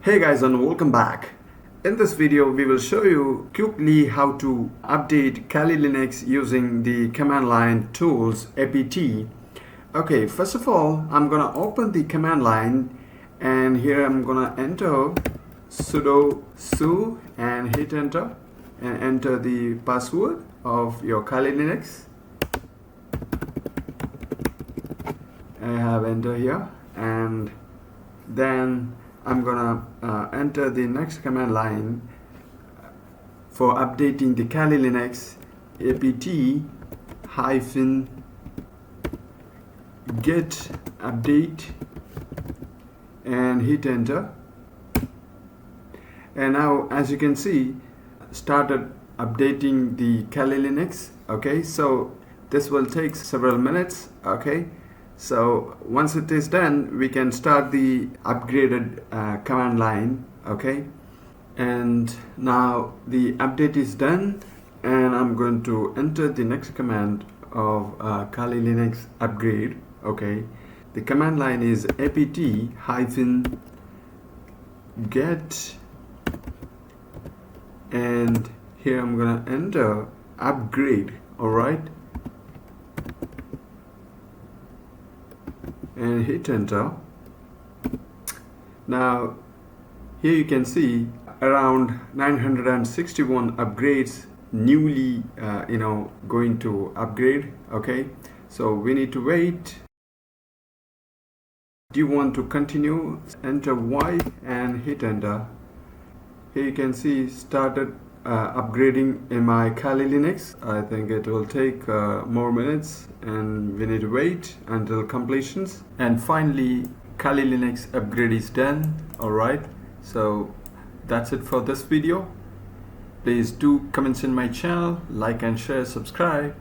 Hey guys, and welcome back. In this video we will show you quickly how to update Kali Linux using the command line tools apt. Okay, first of all I'm gonna open the command line and here I'm gonna enter sudo su and hit enter and enter the password of your Kali Linux. I have enter here, and then I'm gonna enter the next command line for updating the Kali Linux apt hyphen get update and hit enter. And now as you can see, started updating the Kali Linux. Okay, so this will take several minutes. Okay, so once it is done, we can start the upgraded command line. Okay, and now the update is done, and I'm going to enter the next command of Kali Linux upgrade. Okay, the command line is apt hyphen get, and here I'm gonna enter upgrade. All right, and hit enter. Now here you can see around 961 upgrades newly going to upgrade. Okay, so we need to wait. Do you want to continue? Enter Y and hit enter. Here you can see started upgrading in my Kali Linux. I think it will take more minutes and we need to wait until completions. And finally Kali Linux upgrade is done. Alright, so that's it for this video. Please do comments in my channel, like and share, subscribe.